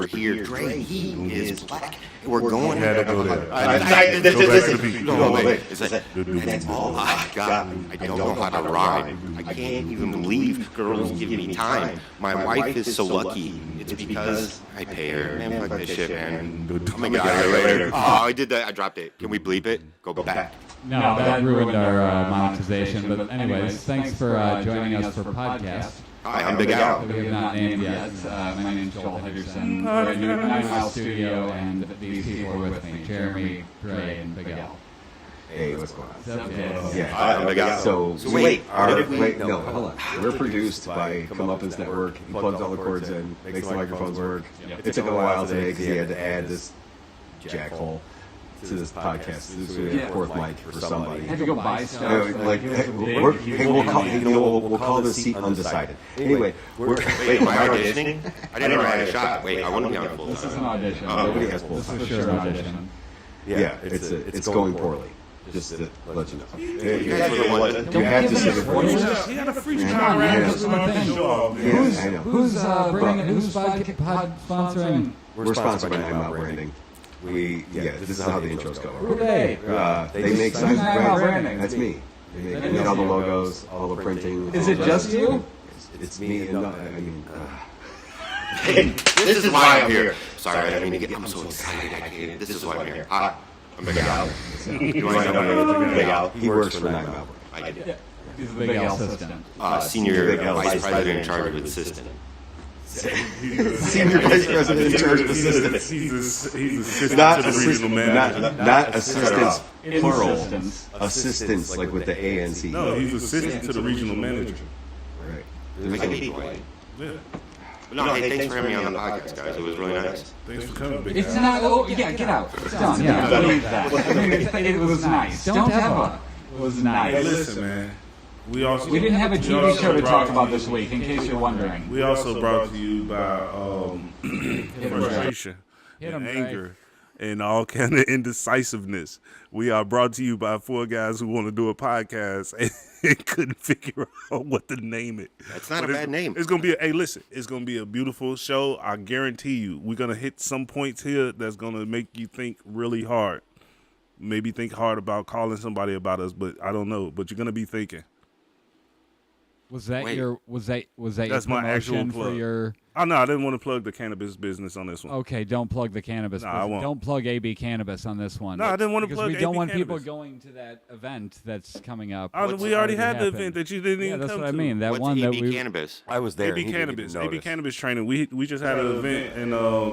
here. Dre, he is black. We're going. Had to go there. No, wait. That's all I got. I don't know how to rhyme. I can't even believe girls give me time. My wife is so lucky. It's because I pay her. Man, fuck this shit, man. I'm gonna get out of here later. Oh, I did that. I dropped it. Can we bleep it? Go back. No, that ruined our monetization. But anyways, thanks for joining us for podcast. Hi, I'm Big Al. We have not named yet. My name's Joel Henderson. We're in 9 Mile Studio, and these people are with me, Jeremy, Dre, and Big Al. Hey, what's going on? Yeah, I'm Big Al. So wait, no, hold on. We're produced by Comeuppance Network. He plugs all the cords in, makes the microphones work. It took a while today because he had to add this jackhole to this podcast. This is a fourth mic for somebody. Had to go buy stuff. We'll call this seat undecided. Anyway, wait, am I auditioning? I didn't write a shot. Wait, I want to be on full. This is an audition. Nobody has full time. This is for sure an audition. Yeah, it's going poorly. Just to let you know. You guys were the ones. You have to say the voice. He had a free trial. Who's sponsoring? We're sponsored by 9 Mile Branding. This is how the intros go. Who are they? They make signs. 9 Mile Branding. That's me. They make all the logos, all the printing. Is it just you? It's me and This is why I'm here. Sorry, I didn't mean to get. I'm so excited. This is why I'm here. Hi, I'm Big Al. You want to know Big Al? He works for 9 Mile Branding. I did. He's the Big Al assistant. Senior vice president in charge of assistant. Senior vice president in charge of assistants. He's assistant to the regional manager. Not assistants, plural. Assistants. Like with the A and C. No, he's assistant to the regional manager. Right. Make a big way. Yeah. No, hey, thanks for having me on the podcast, guys. It was really nice. Thanks for coming, Big It's Al. not. Oh, yeah, get out. It's done. Yeah, believe that. It was nice. Don't have a. It was Hey, nice. listen, man. We didn't have a TV show to talk about this week, in case you're wondering. We also brought to you by frustration Hit and 'em, anger and all kind of indecisiveness. We are brought to you by 4 guys who want to do a podcast and couldn't figure out what to name it. That's not a bad name. It's gonna be it's gonna be a beautiful show. I guarantee you. We're gonna hit some points here that's gonna make you think really hard. Maybe think hard about calling somebody about us, but I don't know. But you're gonna be thinking. Was that Wait. your? Was that That's your my actual promotion plug. for your? Oh no, I didn't want to plug the cannabis business on this one. Okay, don't plug the cannabis. Nah, I won't. Don't plug AB Cannabis on this one. No, I didn't want to because plug we don't AB want people Cannabis. going to that event that's coming up. We already had the happened. event that you didn't Yeah, even that's come what I to. mean. That What's one that AB we. Cannabis? I was there. AB He Cannabis. didn't even AB notice. Cannabis training. We just had an event in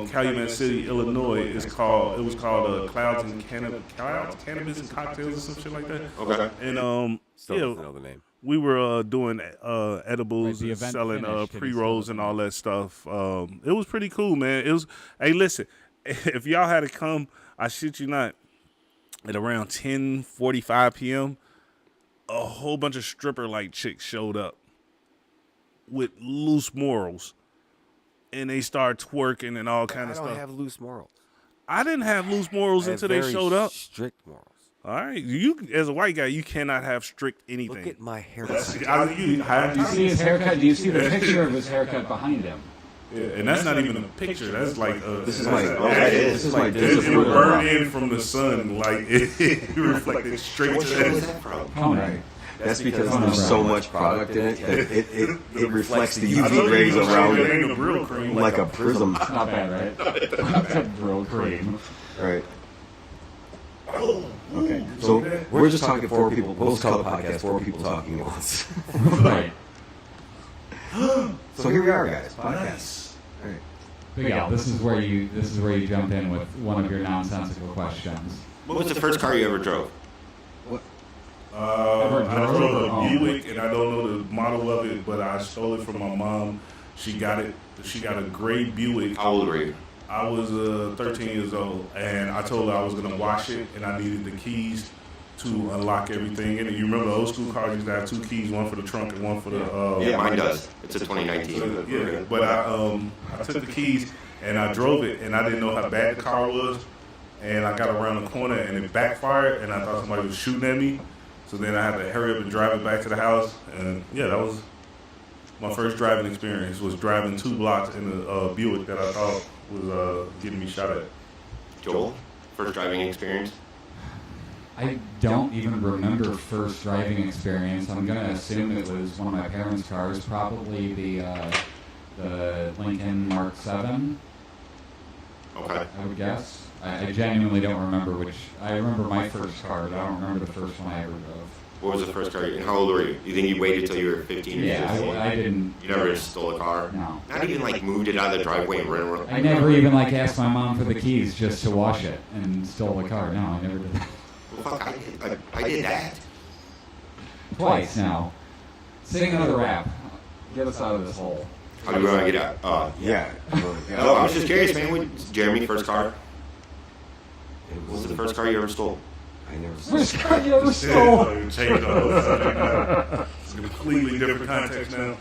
Calumet City, Illinois. It was called Clouds and Cannabis and Cocktails or some shit like that. Okay. And Still doesn't know the name. we were doing edibles, Right, the and event selling finished, and he pre-rolls still and doesn't all that stuff. It was pretty cool, man. It was. Hey, listen, if y'all had to come, I shit you not, at around 10:45 p.m., a whole bunch of stripper-like chicks showed up with loose morals, and they started twerking and all kind of I don't stuff. have loose morals. I didn't have loose morals I have until they very showed up. Strict morals. All right, you as a white guy, you cannot have strict anything. Look at my hair. Do you see his haircut? Do you see the picture of his haircut behind him? Yeah, and that's not even a picture. That's like This is my it discipline. burned in from the sun, like it reflected straight to that. Conan. That's because there's so much product in it that it reflects the UV rays around it like a prism. Not bad, right? That's a real cream. Right. Okay. So we're just talking 4 people. We'll call the podcast 4 people talking at once. Right. So here we are, guys. Podcast. All right. Big Al, this is where you jump in with one of your nonsensical questions. What was the first car you ever drove? I drove a Buick, and I don't know the model of it, but I stole it from my mom. She got it. She got a gray Buick. How old were you? I was 13 years old, and I told her I was going to wash it, and I needed the keys to unlock everything in it. You remember the old school cars used to have 2 keys, one for the trunk and one for the... Yeah, mine does. It's a 2019. Yeah, but I took the keys, and I drove it, and I didn't know how bad the car was, and I got around the corner, and it backfired, and I thought somebody was shooting at me, so then I had to hurry up and drive it back to the house, and yeah, that was my first driving experience, was driving 2 blocks in a Buick that I thought was getting me shot at. Joel, first driving experience. I don't even remember first driving experience. I'm gonna assume it was one of my parents' cars, probably the Lincoln Mark 7. Okay. I would guess. I genuinely don't remember which. I remember my first car, but I don't remember the first one I ever drove. What was the first car? And how old were you? You think you waited till you were 15 or Yeah, 16? I didn't. You never just stole a car? No. Not even like moved it out of the driveway and ran around? I never even asked my mom for the keys just to wash it and stole the car. No, I never did that. Well, fuck, I did that. Twice now. Sing another rap. Get us out of this hole. How do you want to get out? Yeah. No, I was just curious, man. What's Jeremy, first car? What was the first car you ever stole? I never First car you ever stole? Change the whole subject now. It's a completely different context now.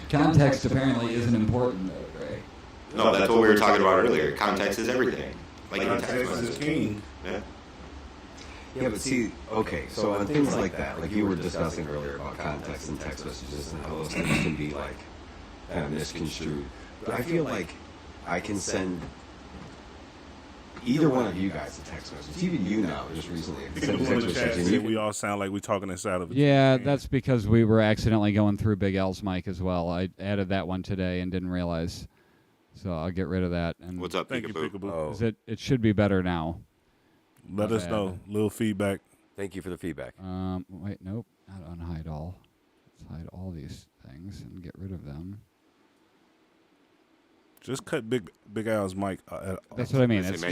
Context apparently isn't important though, Gray. No, that's what we were talking about earlier. Context is everything. Like in text Context is messages. king. Yeah. Yeah, but see, okay, so on things like that, like you were discussing earlier about context and text messages and how those things can be like kind of misconstrued. But I feel like I can send either one of you guys a text message, even you now, just recently. I can send a People in text the chat message and say you we can, all sound like we talking inside of it. Yeah, that's because we were accidentally going through Big L's mic as well. I added that one today and didn't realize. So I'll get rid of that. And What's up, Thank you, Peekaboo? Peekaboo. Oh. 'cause it should be better now. Let us know. Little feedback. Thank you for the feedback. Wait, nope. Not unhide all. Let's hide all these things and get rid of them. Just cut Big Al's mic. That's what I mean. Listen, It's man,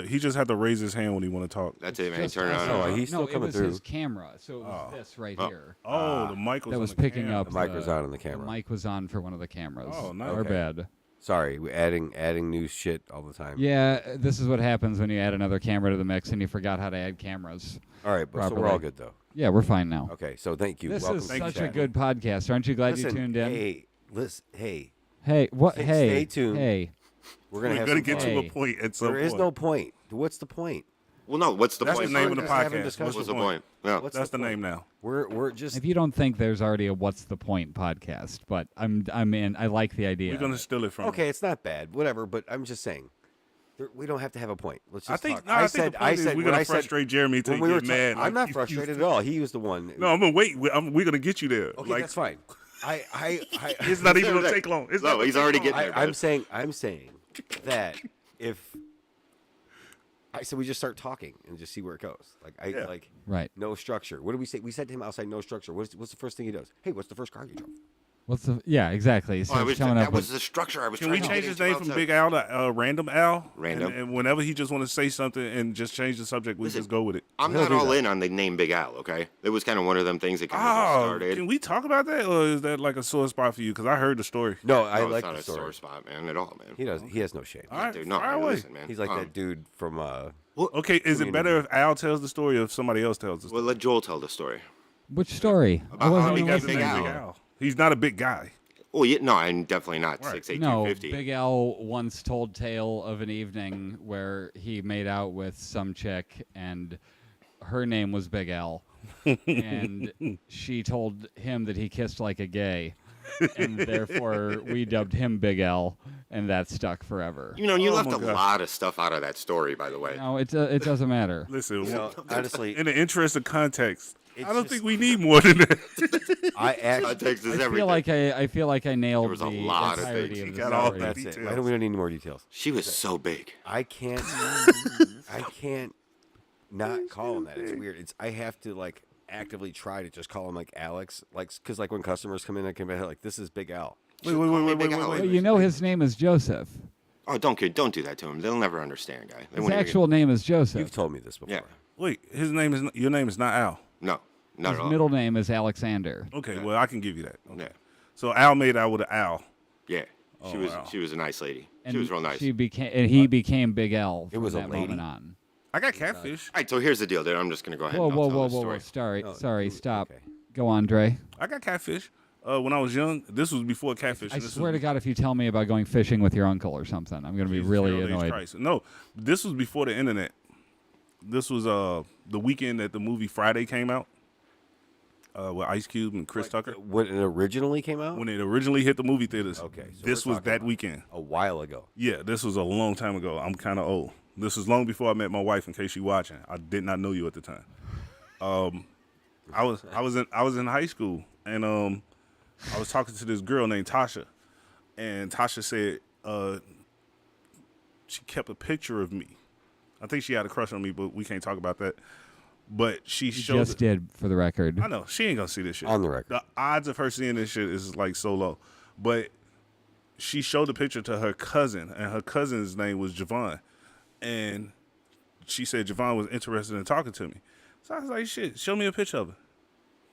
He just had to raise his hand when he want to talk. That's it, man. just Turn it us. on. Oh, he's still no, coming it was through. his camera. So it was this right here. Oh, the mic was That on was the picking cam. up. The mic was on in the camera. The mic was on for one of the cameras. Oh, nice. Our Okay. bad. Sorry, we're adding new shit all the time. Yeah, this is what happens when you add another camera to the mix and you forgot how to add cameras. All right, but so we're Properly. all good though. Yeah, we're fine now. Okay, so thank you. This Welcome is to such the a chat. good podcast. Aren't you glad Listen, you tuned in? Hey, listen, hey, Hey, what? Stay- Hey, stay tuned. Hey, we're gonna We're have gonna some get fun. to a Hey. point at some There is point. no point. What's the point? Well, no. What's the That's point? the name of the Just having podcast. discussion. What's What's the point? No. What's That's the point? name now. We're just if you don't think there's already a "What's the Point" podcast, but I'm in. I like the idea. We're gonna steal it from. him. okay. It's not bad, whatever. But I'm just saying, we don't have to have a point. Let's just I think. talk. No, I think the point is we're when gonna I said- frustrate Jeremy till when he we were get ta- mad. I'm like not you- frustrated at all. He was the one. No, I'm gonna wait. We're gonna get you there. Okay, like, that's fine. I It's not even gonna take long. It's No, not gonna he's take already long. getting there. I'm brother. saying that if I said we just start talking and just see where it goes. Yeah. Like Right. no structure. What did we say? We said to him outside, no structure. What's the first thing he does? Hey, what's the first car you drove? What's the? Yeah, exactly. So Oh, it's coming that up was with, the structure I was Can trying we to change get his into name from outside. Big Al to Random Al? Random. And whenever he just want to say something and just change the subject, we Listen, just go with it. I'm He'll not do all that. in on the name Big Al, okay? It was kind of one of them things that kind of Oh, started. can we talk about that, or is that like a sore spot for you? Because I heard the story. No, No, I it's like not the a sore story. spot, man, at all, man. He does. He has no shame. All right, Dude, no, fire away. listen, man. He's like that dude from. Okay, is it better if Al tells the story or if somebody else tells the story? Well, let Joel tell the story. which story? I About how wasn't he even got His Big name's listening. Al. Big Al. He's not a big guy. Oh, yeah, no, I'm definitely not Right. 6'8", No, 250. Big Al once told tale of an evening where he made out with some chick and her name was Big Al, and she told him that he kissed like a gay, and therefore we dubbed him Big Al, and that stuck forever. You know, you Oh, left my a God. lot of stuff out of that story, by the way. No, it doesn't matter. Listen, You know, honestly, in the interest of context, It's I don't just- think we need more than that. I actually. Context is I everything. feel like I nailed There was a the lot of entirety things. of He the got all story. that. That's it. Details. I don't. We don't need any more details. She was so big. I can't. I can't not call him that. It's weird. I have to like actively try to just call him like Alex, like because like when customers come in, I can be like, "This is Big Al." Wait, Big Al. Well, you know his name is Joseph. Oh, don't do that to him. They'll never understand, guy. They His won't even actual name is Joseph. You've told me this before. Yeah. Wait, your name is not Al. No, not His at all. middle name is Alexander. Okay, Yeah. well I can give you that. Okay. Yeah, So Al made out with an Al. yeah. Oh, She wow. was a nice lady. And She was real nice. He became Big L. It was from a that lady? moment on. I got catfish. All right, so here's the deal, dude. I'm just gonna go ahead Whoa, and whoa, I'll tell whoa, this whoa, story. whoa! Sorry, stop. Okay. Go on, Dre. I got catfish. When I was young, this was before catfish. I swear to God, if you tell me about going fishing with your uncle or something, I'm going to be really annoyed. No, this was before the internet. This was the weekend that the movie Friday came out. with Ice Cube and Chris Tucker. When it originally came out? When it originally hit the movie theaters. Okay, so this we're was talking that about weekend. a while ago. Yeah, this was a long time ago. I'm kind of old. This was long before I met my wife. In case you watching, I did not know you at the time. I was in high school, and I was talking to this girl named Tasha, and Tasha said she kept a picture of me. I think she had a crush on me, but we can't talk about that. But she You showed. just did, for the record. I know she ain't gonna see this shit. On the record. The odds of her seeing this shit is like so low. But she showed the picture to her cousin, and her cousin's name was Javon, and she said Javon was interested in talking to me. So I was like, shit, show me a picture of her.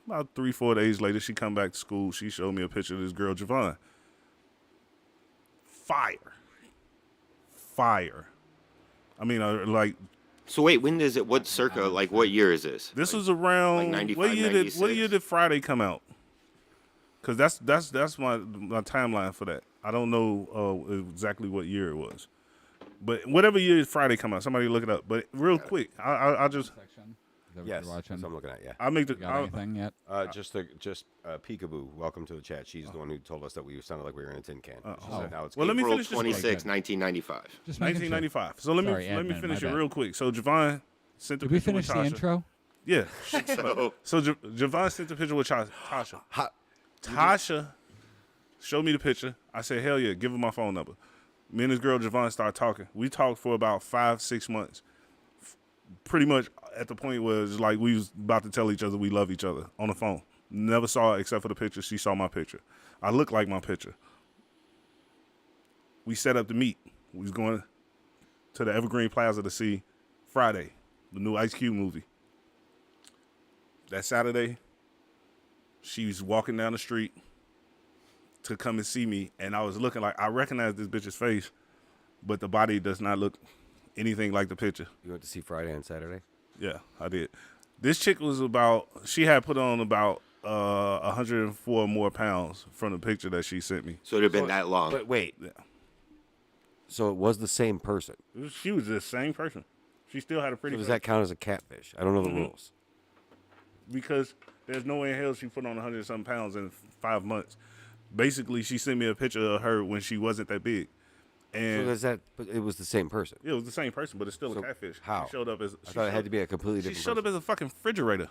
About 3-4 days later, she come back to school. She showed me a picture of this girl, Javon. Fire. I mean, like. So wait, when does it? What circa? Like what year is this? This was around like 95, what year 96? what year did Friday come out? Because that's my timeline for that. I don't know exactly what year it was, but whatever year Friday come out, somebody look it up. But real quick, I just Section. Is that what Yes, you're watching? that's what I'm looking at. Yeah. I make the Got anything yet? Just Peekaboo. Welcome to the chat. She's the one who told us that we sounded like we were in a tin can. She said, now it's well, let me April finish this. 26, 1995. Just making sure. 1995. So let Sorry, me admin, finish my it bad. real quick. So Javon sent the Did we picture finish with the Tasha. intro? Yeah. So So Javon sent the picture with Tasha. Tasha showed me the picture. I said, hell yeah, give her my phone number. Me and this girl, Javon, started talking. We talked for about 5-6 months. Pretty much at the point where it's like we was about to tell each other we love each other on the phone. Never saw her except for the picture. She saw my picture. I look like my picture. We set up to meet. We was going to the Evergreen Plaza to see Friday, the new Ice Cube movie. That Saturday, she was walking down the street to come and see me, and I was looking like I recognized this bitch's face, but the body does not look anything like the picture. You went to see Friday and Saturday? Yeah, I did. This chick was she had put on about 104 more pounds from the picture that she sent me. it had been that long. But wait. Yeah. So it was the same person. She was the same person. She still had a pretty So does face. that count as a catfish? I don't know the rules. Because there's no way in hell she put on 100-something pounds in 5 months. Basically, she sent me a picture of her when she wasn't that big. So And does that? But it was the same person. it was the same person, but it's still So a catfish. how? She showed up as I thought it had to be a completely She different showed up person. as a fucking refrigerator.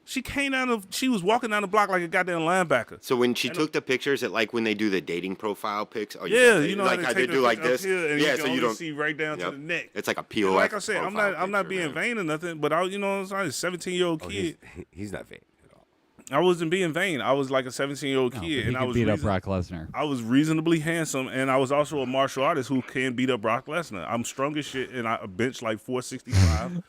She was walking down the block like a goddamn linebacker. So when she took the pictures, it like when they do the dating profile pics. Oh, Yeah, you know like how how they they take do the like picture up this. here and Yeah, you so can you only don't see right down Yep. to the neck. It's like a And POF. like I said, I'm profile not picture, being man. vain or nothing, but I was a 17-year-old Oh, kid. he's not vain at all. I wasn't being vain. I was like a 17-year-old No, kid, but he and I could was beat up reason- Brock Lesnar. I was reasonably handsome, and I was also a martial artist who can beat up Brock Lesnar. I'm strong as shit, and I bench like 465.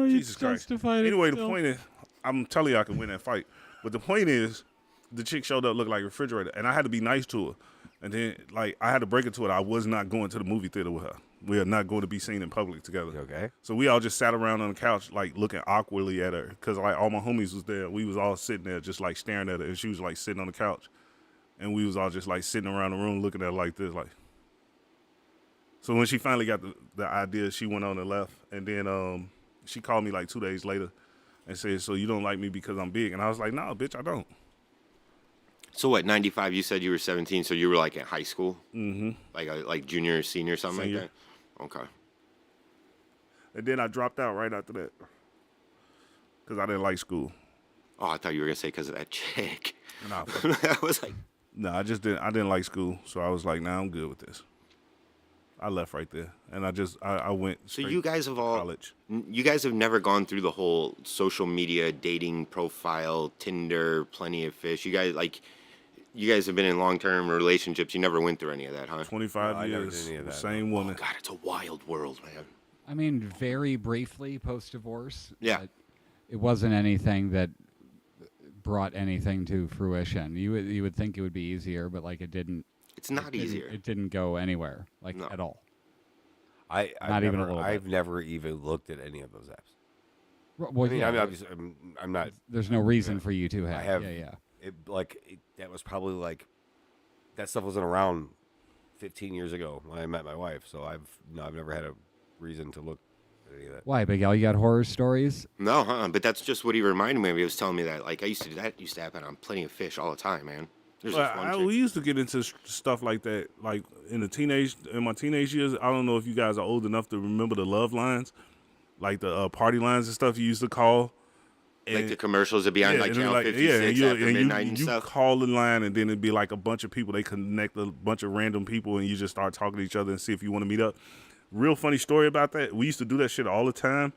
Jesus Christ. justified it Anyway, the still. point is, I'm telling you I can win that fight. But the point is, the chick showed up looked like a refrigerator, and I had to be nice to her. And then, like, I had to break it to her. I was not going to the movie theater with her. We are not going to be seen in public together. You okay? So we all just sat around on the couch, like, looking awkwardly at her. Because, like, all my homies was there. We was all sitting there just, like, staring at her. And she was, like, sitting on the couch. And we was all just, like, sitting around the room looking at her like this, like. So when she finally got the idea, she went on and left. And then she called me, like, 2 days later and said, so you don't like me because I'm big? And I was like, no, bitch, I don't. So what? 95. You said you were 17, so you were like in high school, like junior, or senior, something Senior. like that. Okay. And then I dropped out right after that because I didn't like school. Oh, I thought you were gonna say because of that chick. Nah, I was like, no, I didn't like school. So I was like, nah, I'm good with this. I left right there. And I went so straight you guys have to all, college. you guys have never gone through the whole social media dating profile, Tinder, Plenty of Fish. You guys have been in long-term relationships. You never went through any of that, huh? 25 No, I never years, did any of that. same woman. God, it's a wild world, man. I mean, very briefly post-divorce. Yeah. but it wasn't anything that brought anything to fruition. You would think it would be easier, but like it didn't. It's not easier. It didn't go anywhere, like No. at all. I've Not even a never, little bit. I've never even looked at any of those apps. Well, I mean, yeah, I mean, obviously, I'm not. there's no reason for you to have. I have. Yeah. That was probably like that stuff wasn't around 15 years ago when I met my wife. So I've never had a reason to look any of that. Why, Big Al? You got horror stories? No, but that's just what he reminded me of. He was telling me that, like, I used to do that. Used to happen on Plenty of Fish all the time, man. There's Well, this one chick. we used to get into stuff like that, like in my teenage years. I don't know if you guys are old enough to remember the love lines, like the party lines and stuff you used to call. Like the commercials would be on, like, and Channel like, 56 and after midnight and you stuff. call the line, and then it'd be like a bunch of people. They connect a bunch of random people, and you just start talking to each other and see if you want to meet up. Real funny story about that. We used to do that shit all the time,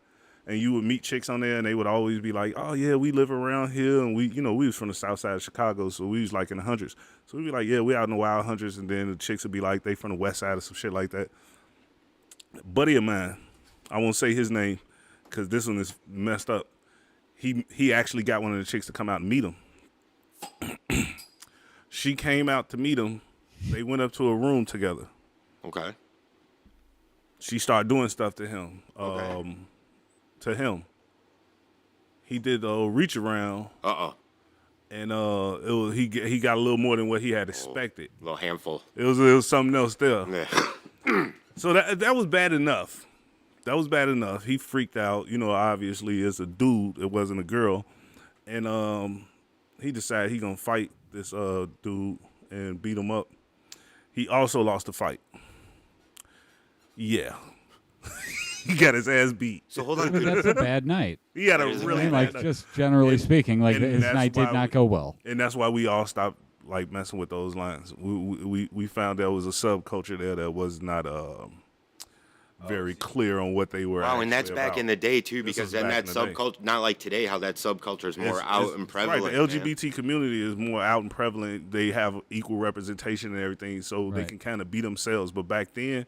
and you would meet chicks on there, and they would always be like, "Oh yeah, we live around here," and we was from the south side of Chicago, so we was like in the hundreds. So we'd be like, "Yeah, we out in the wild hundreds," and then the chicks would be like, "They from the west side" or some shit like that. Buddy of mine, I won't say his name because this one is messed up. He actually got one of the chicks to come out and meet him. She came out to meet him. They went up to a room together. Okay. She started doing stuff to him. Okay. He did a reach around, and he got a little more than what he had expected. A little handful. It was something else there. Yeah. So that was bad enough. That was bad enough. He freaked out. Obviously, as a dude, it wasn't a girl, and he decided he gonna fight this dude and beat him up. He also lost the fight. Yeah. He got his ass beat. So hold on. That's a bad night. He had a That is a really I mean, bad like, night. just generally speaking, like, and his that's night did why not go well. And that's why we all stopped like messing with those lines. We found there was a subculture there that was not very clear on what they were. Wow, and that's actually back about. in the day too, This because was then back that in the day. subculture, not like today, how that subculture is more It's- out it's- and right, prevalent. the man. LGBT community is more out and prevalent. They have equal representation and everything, so they Right. can kind of be themselves. But back then,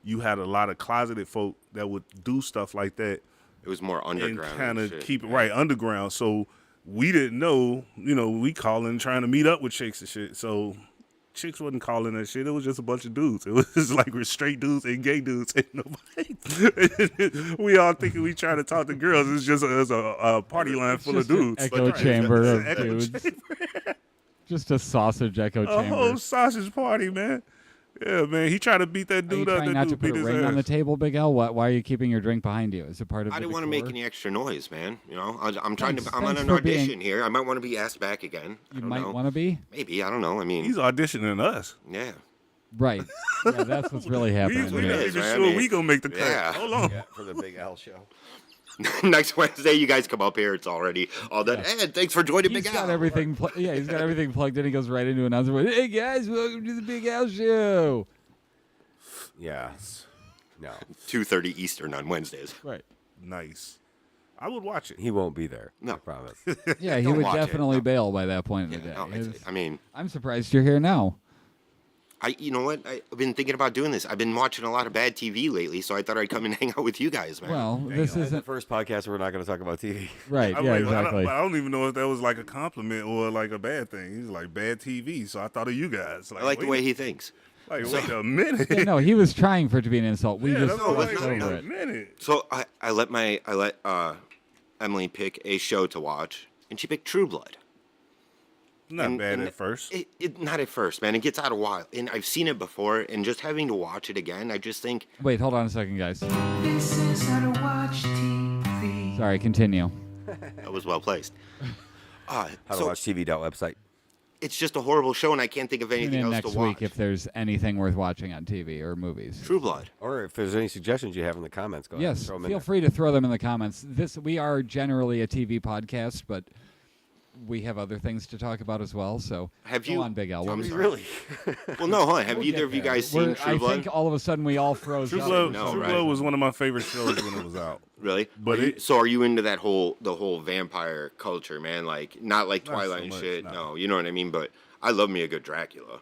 you had a lot of closeted folk that would do stuff like that It was more and underground. kind of shit. keep it right underground. So we didn't know, we calling trying to meet up with chicks and shit. So chicks wasn't calling that shit. It was just a bunch of dudes. It was just like we're straight dudes and gay dudes. Ain't nobody. We all thinking we trying to talk to girls. It's just a party line full of Just an dudes. echo But- chamber It's of an echo dudes. chamber. Just a sausage echo A chamber. whole sausage party, man. Yeah, man. He tried to beat that Are you dude up. trying That not to dude put beat a his ring on the ass. table, Big L? Why are you keeping your drink behind you? Is it part of I the didn't want to make decor? any extra noise, man. I'm trying Thanks- to. I'm on thanks an for being- audition here. I might want to be asked back again. I You don't might know. want to be. Maybe I don't know. I mean, He's auditioning us. yeah. Right. Yeah, that's what's really happening. We're it not is, even man. I sure mean, we gonna make the cut. yeah. Hold on. Yeah, for the Big Al show. Next Wednesday, you guys come up here. It's already all done. Yeah. And thanks for joining He's Big got Al. everything. He's got everything plugged in. He goes right into announcement. Hey guys, welcome to the Big Al Show. Yeah. No, 2:30 Eastern on Wednesdays. Right. Nice. I would watch it. he won't be there. No. I promise. Yeah, he Don't would watch it, definitely no. bail by that point in Yeah, the day. no, It's- I mean, I'm surprised you're here now. you know what? I've been thinking about doing this. I've been watching a lot of bad TV lately, so I thought I'd come and hang out with you guys, man. Well, this This is the isn't first podcast where we're not going to talk about TV. right. I Yeah, mean, exactly. I don't even know if that was like a compliment or like a bad thing. He's like bad TV, so I thought of you guys. I like the way he thinks. Like, wait a minute. Yeah, no, he was trying for it to be an insult. We Yeah, just that's what brushed I'm like, over wait a it. minute. So I let Emily pick a show to watch, and she picked True Blood. Not And- bad and at first. Not at first, man. It gets out of while, and I've seen it before, and just having to watch it again, I just think Wait, hold on a second, guys. This is how to watch TV. Sorry, continue. that was well placed. How to So watch TV website. it's just a horrible show, and I can't think of Tune anything in else next to watch. week if there's anything worth watching on TV or movies. True Blood. Or if there's any suggestions you have in the comments, go ahead. Yes, Throw 'em in feel there. free to throw them in the comments. We are generally a TV podcast, but we have other things to talk about as well. So Have go you- on, Big L. What I'm was sorry. Really? Well, no, huh? Have We'll either get of you there. guys seen True I Blood? think all of a sudden we all froze True up. Blood, no, True right. Blood was one of my favorite shows when it was out. Really? But So are you into that the whole vampire culture, man? Like not like Not so Twilight and much, shit. no. No, you know what I mean. But I love me a good Dracula.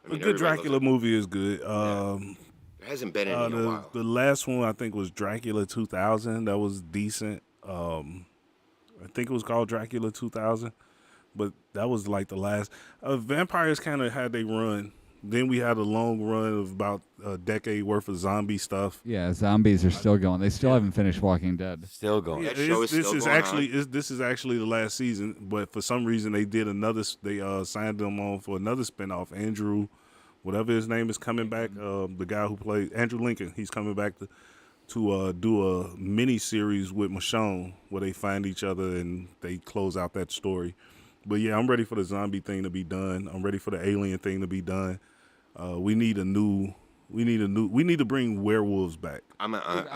I mean, A good everybody loves Dracula it. movie is good. There hasn't been any in a while. The last one I think was Dracula 2000. That was decent. I think it was called Dracula 2000, but that was like the last. Vampires kind of had they run. Then we had a long run of about a decade worth of zombie stuff. Yeah, zombies are still going. They still haven't finished Walking Dead. Still going. That show is still going on. This is actually the last season, but for some reason they did another. They signed them on for another spinoff. Andrew, whatever his name is, coming back. The guy who played Andrew Lincoln, he's coming back to to do a mini series with Michonne where they find each other and they close out that story. But yeah, I'm ready for the zombie thing to be done. I'm ready for the alien thing to be done. We need to bring werewolves back. I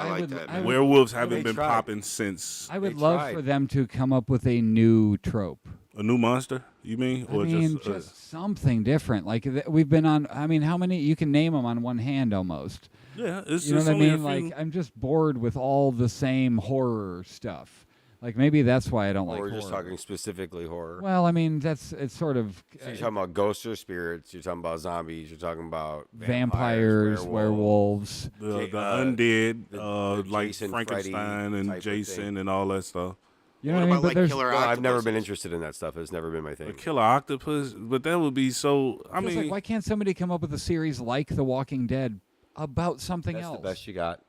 like that, man. Werewolves haven't They been tried. popping since. I would They love tried. for them to come up with a new trope. A new monster, you mean? I mean, just something different. Like we've been on. I mean, how many? You can name them on one hand almost. yeah, it's You know just what I only mean? a few. Like I'm just bored with all the same horror stuff. Like maybe that's why I don't like Or we're horror. just talking specifically horror. Well, I mean, it's sort of So you're talking about ghosts or spirits. You're talking about zombies. You're talking about vampires, werewolves. the uh, undead, the like Jason, Frankenstein Freddy and type of Jason thing. and all that stuff. You know What what I mean? about But like there's killer No, I've never been octopuses? interested in that stuff. It's never been my thing. A killer octopus, but that would be so. I feels mean, like, why can't somebody come up with a series like The Walking Dead about something That's else? the best you got.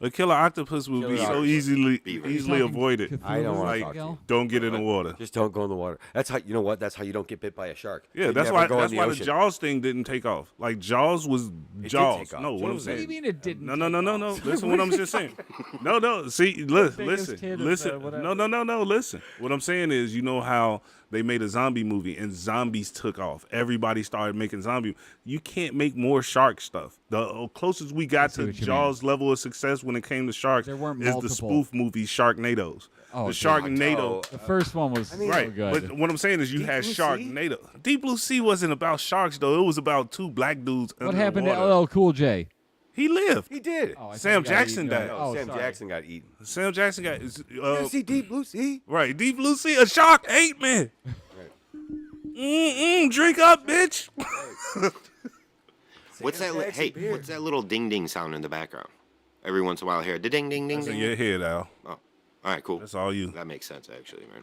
a killer octopus would be Killer so octopus. easily Beaver. easily Talking avoided. I don't wanna Like, talk to you. don't get in the water. Just don't go in the water. That's how you know what. That's how you don't get bit by a shark. Yeah, You that's never why. go in That's why the ocean. Jaws thing didn't take off. Like Jaws was did Jaws. take off. No, what I'm Jaws What do saying. you mean it didn't? No. take off? Listen, what I'm just saying. No. See, Biggest listen, hit of the listen. whatever. No. Listen. What I'm saying is, you know how they made a zombie movie and zombies took off. Everybody started making zombie. You can't make more shark stuff. The closest we got see to what you Jaws' level of success when it came to sharks There weren't is the multiple. spoof movie Sharknadoes. Oh, the dude. Sharknado. The first one was Right, so good. but what I'm saying is you Deep had Blue Sea? Sharknado. Deep Blue Sea wasn't about sharks though. It was about two black dudes. What under the happened to water. LL Cool J? He lived. He did. Oh, I thought Sam he got Jackson eaten. died. No, Oh, Sam sorry. Jackson got eaten. Sam Jackson got You see Deep Blue Sea? right. Deep Blue Sea. A shark ate me. Drink up, bitch. What's that? Jackson Hey, beer. what's that little ding ding sound in the background? Every once in a while, I hear the ding ding ding That's in ding. your head, Al. Oh, all right, cool. That's all you. That makes sense, actually, man.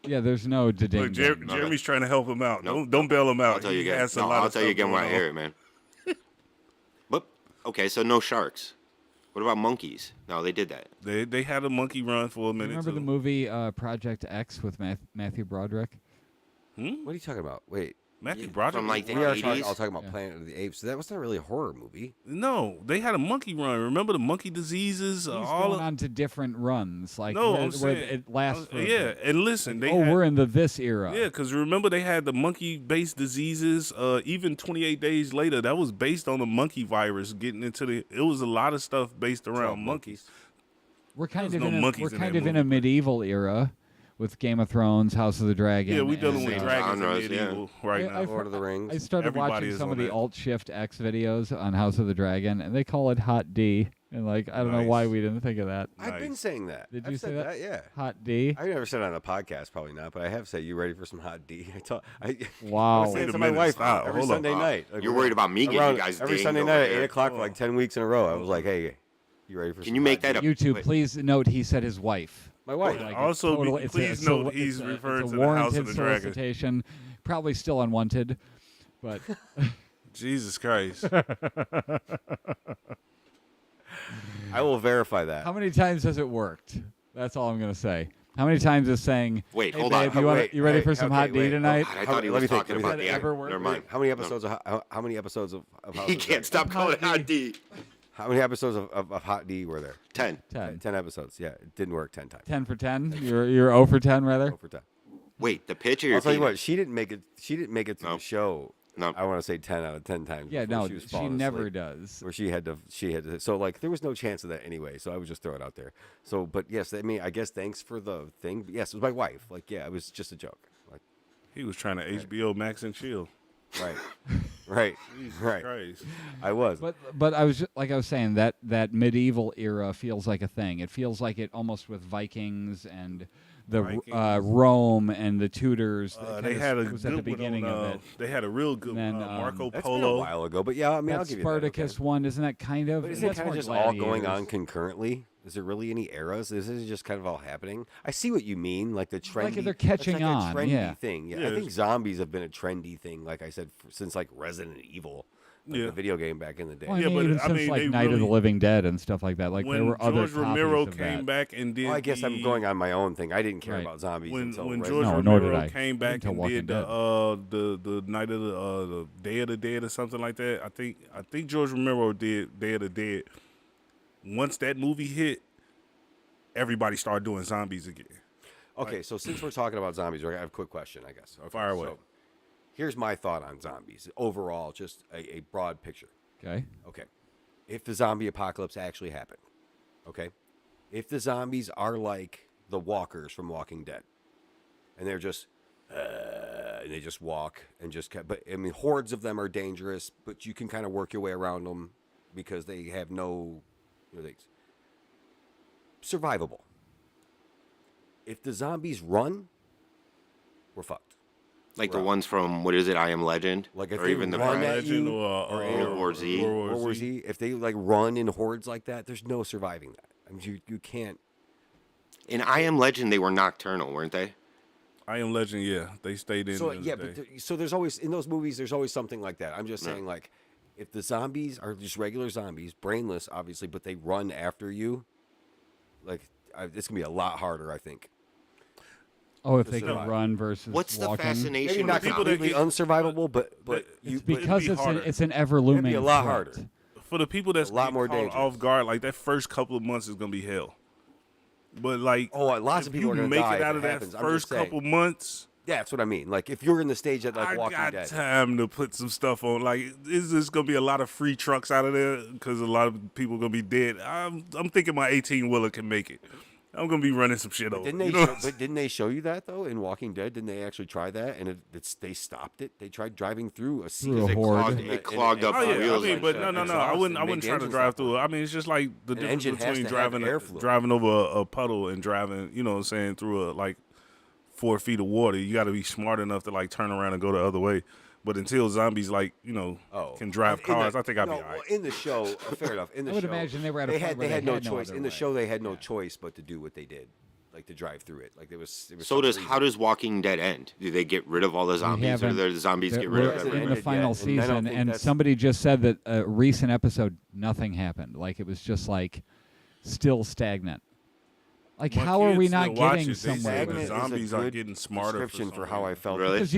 Yeah, there's no ding. Look, Jeremy's trying to help him out. No. Don't bail him out. I'll tell you He again. has a No, lot I'll of tell you stuff again when I going hear on. it, man. But okay, so no sharks. What about monkeys? No, they did that. They had a monkey run for a minute. Remember too. the movie Project X with Matthew Broderick? What are you talking about? Wait. Matthew Broderick? From, like, the We are 80s? all talking about Planet of the Apes. So that was not really a horror movie. No, they had a monkey run. Remember the monkey diseases? He's all going on to different runs, like No, where, I'm where saying, it lasts. For yeah, and listen, they oh, had, we're in this era. yeah, because remember they had the monkey-based diseases. Even 28 days later, that was based on the monkey virus getting into the. It was a lot of stuff based around monkeys. We're kind There's of no in monkeys we're in kind that of in a movie. medieval era with Game of Thrones, House of the Dragon. Yeah, we dealing with and, dragons and genres, yeah. medieval right now. Lord of the Rings. I started Everybody watching is some on of the that. Alt Shift X videos on House of the Dragon, and they call it Hot D. And like, I don't know why Nice. we didn't think of that. I've been Nice. saying that. Did I've you said say that? Yeah. Hot D. I never said it on a podcast, probably not, but I have said, "You ready for some hot D?" I Wow. was saying Wait to a my minute, wife stop. every Hold on. Sunday night. Like, You're worried about me getting around- you guys every dinged Sunday over night at there. 8:00 for like 10 weeks in a row. I was like, "Hey, you ready for?" Can some you make hot that D?" up? YouTube, Wait. please note he said his wife. My wife. Like, it's Also, it's please it's a- note he's it's a- referring it's to a the House of warranted the Dragon. solicitation, probably still unwanted, but Jesus Christ. I will verify that. how many times has it worked? That's all I'm gonna say. How many times is saying, Wait, hey, hold on. babe, you ready Hey, for some okay, hot D wait. tonight? God, I thought he let was me think, talking let me about think. the Ever act. work? Never mind. How many episodes? How many episodes of House He of the can't stop calling it Hot D. How many episodes of Hot D were there? 10. 10. Episodes. Yeah, it didn't work 10 times. 10 for 10. You're 0 for 10 rather. Over 10. Wait, the pitch or your I'll tell you penis? what. She didn't make it. She didn't make it to No. the show. No. I want to say 10 out of 10 times. Yeah, before no, she, was she falling never asleep. does. Where she had to. So like, there was no chance of that anyway. So I would just throw it out there. So, but yes, I mean, I guess thanks for the thing. But yes, it was my wife. Like, yeah, it was just a joke. Like, He was trying to HBO Max and chill. right, right, right. Christ. I was. But I was like I was saying that medieval era feels like a thing. It feels like it almost with Vikings and the Vikings. Rome and the Tudors. that They kinda had a was at the good one beginning on, of it. They had a real good And one. then, Marco That's been a Polo. while ago, but yeah, I mean, I'll That give you Spartacus that. Okay. one, isn't that kind of? But isn't it that's kind of more just all going gladiators. on concurrently? Is there really any eras? This is just kind of all happening. I see what you mean, like the trendy. Like they're it's catching like on, A trendy yeah. thing. Yeah, Yeah, I think it's- zombies have been a trendy thing. Like I said, since like Resident Evil, like Yeah. the video game back in the day. Well, I Yeah, mean, but even I since mean, like they Night of the really- Living Dead and stuff like that. Like When there were other George Romero copies of came that. back and did Well, I guess I'm the- going on my own thing. I didn't care Right. about zombies when until when Resident George No, nor did Romero I. came back Until and Walking did Dead. the night of the Day of the Dead or something like that. I think George Romero did Day of the Dead. once that movie hit, everybody started doing zombies again. Okay, so since we're talking about zombies, I have a quick question, I guess. Okay, Fire away. So here's my thought on zombies overall, just a broad picture. Okay. Okay, if the zombie apocalypse actually happened, okay, if the zombies are like the walkers from Walking Dead, and they're just and they just walk and just but I mean hordes of them are dangerous, but you can kind of work your way around them because they have no, they survivable. If the zombies run, we're fucked. Like the ones from, what is it, I Am Legend? Like if or they even the run French? at Legend you, or World War Z. World War Z, if they like run in hordes like that, there's no surviving that. I mean, you can't. In I Am Legend, they were nocturnal, weren't they? I Am Legend, yeah, they stayed in. So the yeah, day. but so there's always in those movies. There's always something like that. I'm just saying, like, if the zombies are just regular zombies, brainless, obviously, but they run after you, like, it's gonna be a lot harder, I think. Oh, if they survive. could run versus What's the walking. fascination Maybe not with people that zombies? completely unsurvivable, but you It's because it'd be harder. it's an ever looming. It'd be a lot threat. harder. For the people that's A lot getting more caught dangerous. off guard, like that first couple of months is gonna be hell. But like, Oh, lots of if people you are gonna make die it if out it of that happens. I'm first just saying. couple months. Yeah, that's what I mean. Like if you're in the stage at like I Walking got Dead. time to put some stuff on. Like, is this gonna be a lot of free trucks out of there? Because a lot of people gonna be dead. I'm thinking my 18-wheeler can make it. I'm gonna be running some shit over. Didn't they? you know? But didn't they show you that though in Walking Dead? Didn't they actually try that? And they stopped it. They tried driving through a sea. Through a It horde. clogged, it clogged up Oh the yeah, I wheels. mean, like but that. no, I wouldn't Made the try to engine drive stop through it. I mean, it's just like the difference engine has between to have driving airflow. driving over a puddle and driving, you know what I'm saying, through a like 4 feet of water. You got to be smart enough to like turn around and go the other way. But until zombies like can drive cars, I think I'd be all right. In the show, fair enough. In the I would show, imagine they were at a point where they had they no had no choice. other In the way. show, they had no choice but to do what they did, like to drive through it. Like it was So some does reason. how does Walking Dead end? Do they get rid of all the zombies, or haven't- do the zombies That get rid of we're hasn't in everybody? the final ended yet, and I don't season, think and that's- somebody just said that a recent episode, nothing happened. Like it was just like still stagnant. Like My how are we kids not still watch getting it. They say somewhere? the with Stagnant it? is a zombies are good getting smarter for description some for how I reason. felt. Really? Because So-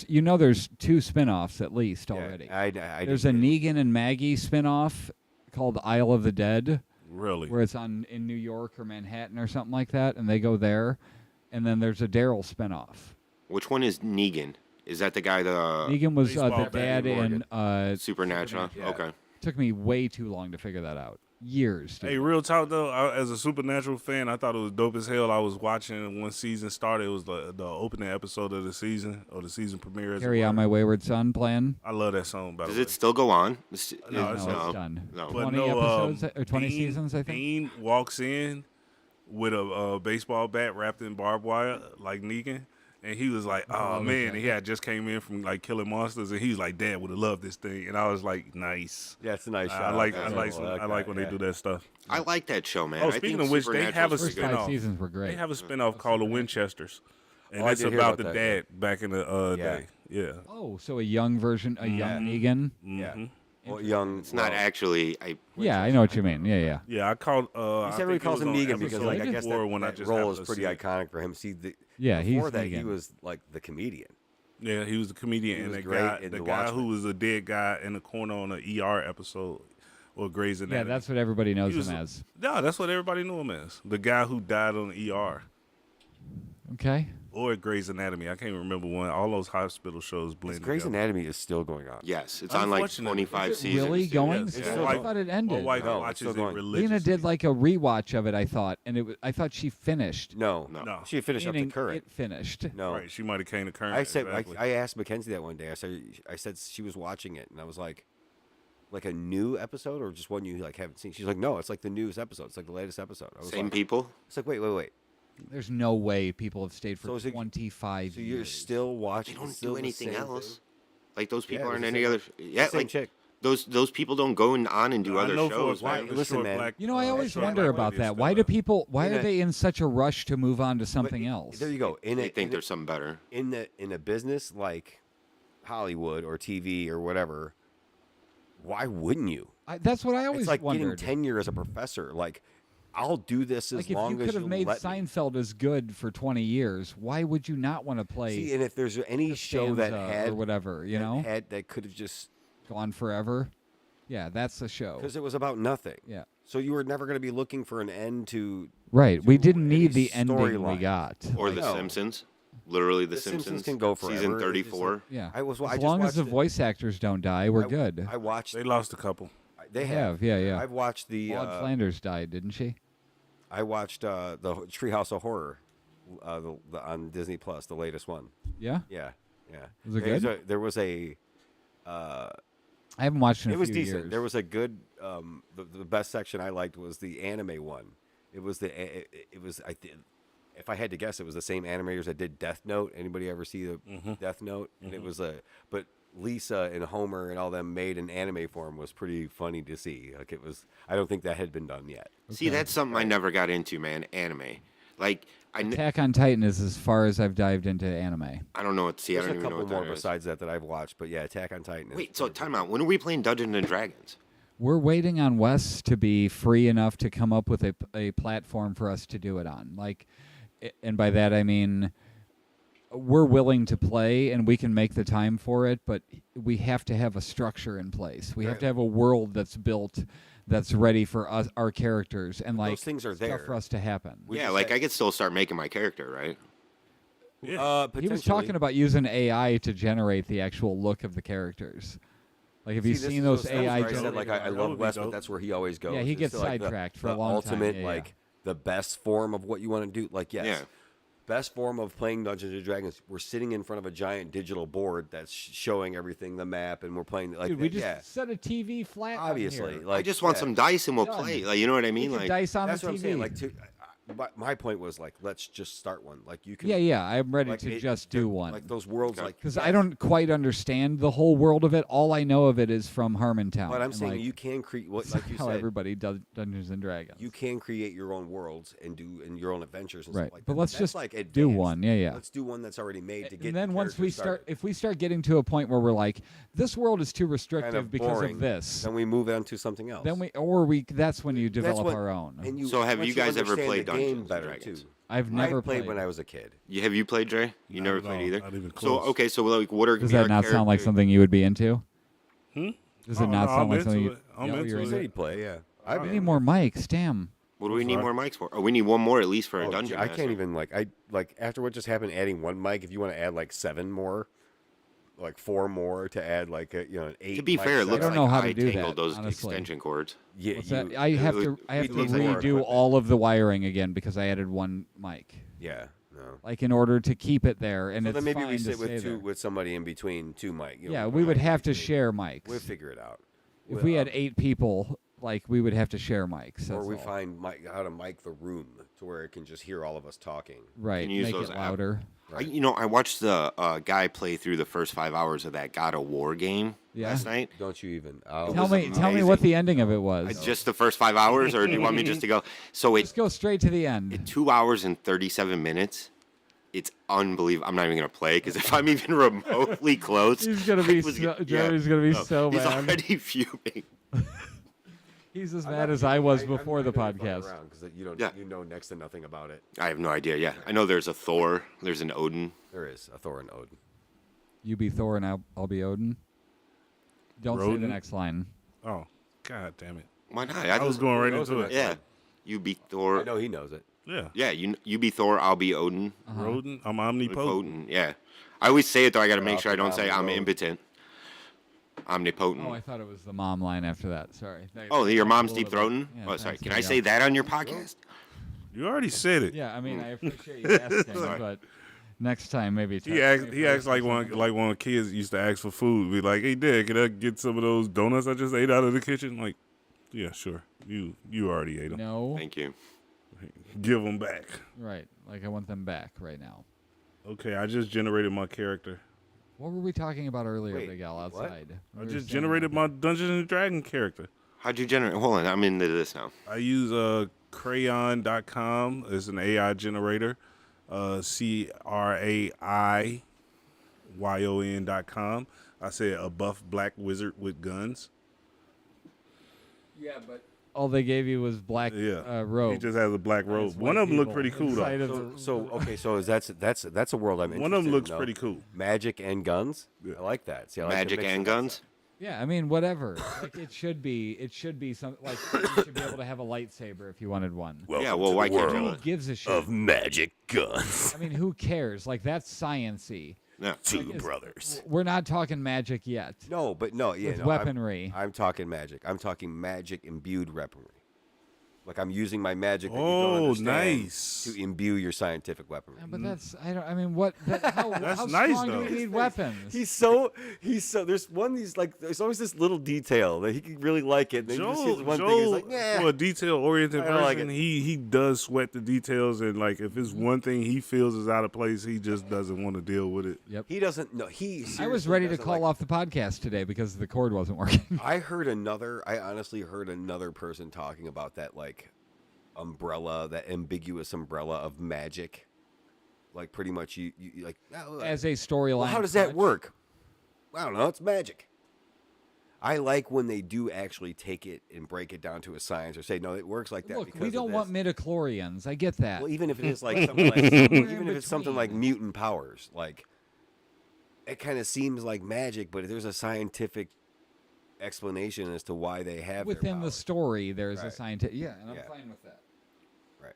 you know there's 2 spin-offs at least Yeah, already. I There's a didn't- Negan and Maggie spin-off called Isle of the Dead, Really? where it's in New York or Manhattan or something like that, and they go there. And then there's a Daryl spin-off. Which one is Negan? Is that the guy, the Negan was the baseball bat, dad in Supernatural? Yeah. Okay. took me way too long to figure that out. Years. Dude. Hey, real talk though, as a Supernatural fan, I thought it was dope as hell. I was watching when season started. It was the opening episode of the season, or the season premiere. as it Carry were. On My Wayward Son plan. I love that song. By the Does way. it still go on? No, it's No, it's done. No. But 20 episodes or 20 seasons, I think. Dean walks in with a baseball bat wrapped in barbed wire, like Negan, and he was like, "Oh man!" And he had just came in from like killing monsters, and he was like, "Dad would have loved this thing," and I was like, "Nice." Yeah, it's a nice shot. I like that, when they do that stuff. I like that show, man. Oh, I speaking think of which, they have a Supernatural's First pretty good. 5 spin-off. seasons were great. They have a spinoff called The Winchesters, and I it's did hear about about the that, yeah. dad back in the Yeah. day. Yeah. Oh, so a young version, a young Negan. Yeah. Mhm. Well, young. It's not actually. Yeah, I know what you mean. Yeah. Yeah, I called. I Everybody think it calls was him on Negan because, episode like, I guess 4 that, when I that just role happened is to pretty see it. iconic for him. See, Yeah, he's before that, he Negan. was like the comedian. Yeah, he was the comedian, He and was the great guy, in the The guy Watchmen. who was a dead guy in the corner on an ER episode or Grey's Yeah, Anatomy. that's what everybody knows He was- him as. No, that's what everybody knew him as. The guy who died on the ER Okay. or Grey's Anatomy. I can't remember one. All those hospital shows blend Grey's together. Anatomy is still going on. Yes, it's on like Unfortunately. 25 Is it seasons. really going? Yes, Still? yeah. I thought it My ended. wife No, it's watches still it going. religiously. Lena did like a rewatch of it, I thought, and I thought she finished. No, No. She finished up Meaning to current. it finished. No, Right, she might have came to current. I said exactly. I asked Mackenzie that one day. I said she was watching it, and I was like a new episode or just one you like haven't seen. She's like, no, it's like the newest episode. It's like the latest episode. I was Same like, people. It's like wait. There's no way people have stayed So for is it- 25 So years. you're still watching? They don't still do the anything same else. thing? Like those people Yeah, aren't it's the any same- other. Yeah, Same like chick. those people don't go on and do I other know for a shows. fact man. the Listen, short man. black- You know, I always short wonder black about lady is that. still Why do up. people? Why In are a- they in such a rush to move on to But something else? There you go. They think there's something better. in a business like Hollywood or TV or whatever. Why wouldn't you? That's what I always It's like wondered. getting tenure as a professor. Like, I'll do this as Like if long you as could have you made let me. Seinfeld as good for 20 years, why would you not want to play See, and if there's any show that Costanza had or whatever, you know, that could have just gone forever? Yeah, that's the show. because it was about nothing. Yeah. So you were never going to be looking for an end to. Right. We to didn't need any the ending we storyline. got. Or The No. Simpsons. Literally, The The Simpsons Simpsons can go forever. Season It's just 34. like- Yeah. I was. I As just long as watched the it. voice actors don't die, we're good. I watched. They lost a couple. They have, yeah. I've watched the. Maud Flanders died, didn't she? I watched the Treehouse of Horror, on Disney Plus, the latest one. Yeah. Yeah, yeah. Was it There's good? There was a. I haven't watched it in It a was few decent. years. There was a good. The best section I liked was the anime one. It was it was if I had to guess, it was the same animators that did Death Note. Anybody ever see the Death Note? And it was but Lisa and Homer and all them made in anime form was pretty funny to see. Like it was. I don't think that had been done yet. See, that's something I never got into, man. Anime. Like, Attack on Titan is as far as I've dived into anime. I don't know what. See, I There's don't a even know couple what more that is. besides that I've watched, but yeah, Attack on Titan. Is Wait, so pretty time out. When are we playing Dungeons and Dragons? We're waiting on Wes to be free enough to come up with a platform for us to do it on. Like, and by that I mean we're willing to play and we can make the time for it, but we have to have a structure in place. We have to have a world that's built that's ready for us, our characters, and like Those things are stuff there. for us to happen. We Yeah, just like had- I could still start making my character, right? He was talking about using AI to generate the actual look of the characters. Like, have you See, this seen is those those things AI where I said, generated like I That love would be Wes, but dope. that's where he always goes. Yeah, he is gets to, like, sidetracked for the a long time. ultimate, Yeah, yeah. like the best form of what you want to do. Like yes, Yeah. best form of playing Dungeons and Dragons. We're sitting in front of a giant digital board that's showing everything, the map, and we're playing like Dude, we just yeah. set a TV flat. on Obviously, here. like I just want yeah. some dice and we'll Done. play. Like, you know what I We mean? can Like, dice on That's the what TV. I'm saying. Like, my point was like, let's just start one. Like you can. Yeah, I'm ready like, to it- just they're- do one. Like those worlds, like Because yes, I don't quite understand the whole world of it. All I know of it is from Harmontown. But I'm and, saying like, you can create what, like you how said, everybody does Dungeons and Dragons. you can create your own worlds and do your own adventures and Right, stuff like but that. let's That's just like do advanced. one. Yeah. Let's do one that's already made to get. And then the once we characters start, started. if we start getting to a point where we're like, this world is too restrictive kind of because boring, of this, then we move on to something else. that's when you That's develop what- our own. And you, So have once you guys ever understand played the game Dungeons and better Dragons? too? I've never I played when I was a kid. have you played, Dre? You Not never at played all. either. Not even So close. okay, so like, what are Does gonna that be our not sound like character- something you would be into? Does it Oh, not no, sound I'm like into something you? it. I'm Yeah, into you're it. He said he'd play, yeah. I We need more mics. Damn. What do we need sorry. more mics for? Oh, we need one more at least for a dungeon. I master. can't even like after what just happened. Adding one mic, if you want to add like 7 more, like 4 more to add like an 8. To be fair, it mic looks don't setup. know like how to I do tangled that, those honestly. extension cords. Yeah, What's you, that? I have to it redo looks like more equipment. all of the wiring again because I added one mic, Yeah, no. like in order to keep it there. And So it's then maybe fine we to sit stay with there. with somebody in between 2 mic. You know, Yeah, one we would mic have to between. share mics. We'll figure it out. If we had 8 people, like we would have to share mics. Or that's we all. find how to mic the room to where it can just hear all of us talking. right, Can you use make those it app- louder. I watched the guy play through the first 5 hours of that God of War game Yeah. last night. Don't you even? Tell me amazing. what the ending of it was. Just the first 5 hours, or do you want me just to go? So Just go straight to the end. 2 hours and 37 minutes. It's unbelievable. I'm not even gonna play because if I'm even remotely close, He's gonna be I was so, gonna- Jeremy's gonna be no, so he's mad. already fuming. He's as mad as I was before the podcast. Because you don't, Yeah. you know next to nothing about it. I have no idea. Yeah, I know there's a Thor, there's an Odin. There is a Thor and Odin. You be Thor and I'll be Odin. Don't say the Rodin? next line. Oh, god damn it! Why not? I was going right knows into the it. Yeah, you be Thor. I know he knows it. Yeah, Yeah, you be Thor. I'll be Odin. rodent. I'm omnipotent. Potent. Yeah, I always say it though. I got to make off sure I the don't say top of I'm the road. impotent. Omnipotent. Oh, I thought it was the mom line after that. Sorry. Oh, your mom's A deep little bit. throating? Yeah, Oh, sorry. thanks, Can I there you say go. that on your podcast? You already said it. Yeah, I mean, I appreciate you asking, but next time maybe. He acts like one of the kids used to ask for food. Be like, "Hey, Dad, can I get some of those donuts I just ate out of the kitchen?" Like, yeah, sure. You already ate them. No. Thank you. Give them back. Right. Like I want them back right now. Okay, I just generated my character. What were we talking about earlier, Wait, Big Al, what? outside? I We were just saying- generated my Dungeons and Dragon character. How'd you generate? Hold on, I'm into this now. I use crayon.com. It's an AI generator. CRAIYON.com. I said a buff black wizard with guns. Yeah, but all they gave you was black Yeah. robe. He just has a black robe. Nice One white of them looked people pretty cool inside though. of the- So okay, so that's a world I'm interested in. One of them looks though. pretty cool. Magic and guns. Yeah. I like that. See, I like the Magic mix and of that guns? stuff. Yeah, I mean, whatever. Like it should be some like you should be able to have a lightsaber if you wanted one. Yeah, well, why can't you? Who gives a shit? magic guns. I mean, who cares? Like that's science-y. Yeah. Two brothers. We're not talking magic yet. No, but no, yeah, With no, weaponry. I'm talking magic. I'm talking magic imbued weaponry. Like I'm using my magic that you don't Oh, understand nice. to imbue your scientific weaponry. Yeah, but that's I mean what how, That's how nice, strong though. do we need weapons? He's so there's there's always this little detail that he can really like it. And then you just see Joe, this one thing he's like, nah. for a detail-oriented I don't like person, it. he does sweat the details, and like if it's one thing he feels is out of place, he just doesn't want to deal with it. Yep. He doesn't know. He I was seriously ready to doesn't call like- off the podcast today because the cord wasn't working. I honestly heard another person talking about that like umbrella, that ambiguous umbrella of magic. Like pretty much you like As a storyline. well, how does that crutch. work? I don't know. It's magic. I like when they do actually take it and break it down to a science or say, no, it works like that. Look, because we of don't want this. midichlorians. I get that. Well, even if it is like something like even if it's something between. like mutant powers, like it kind of seems like magic, but there's a scientific explanation as to why they have Within their the powers. story, there's a Right. scientific. Yeah, and I'm Yeah. fine with that. Right.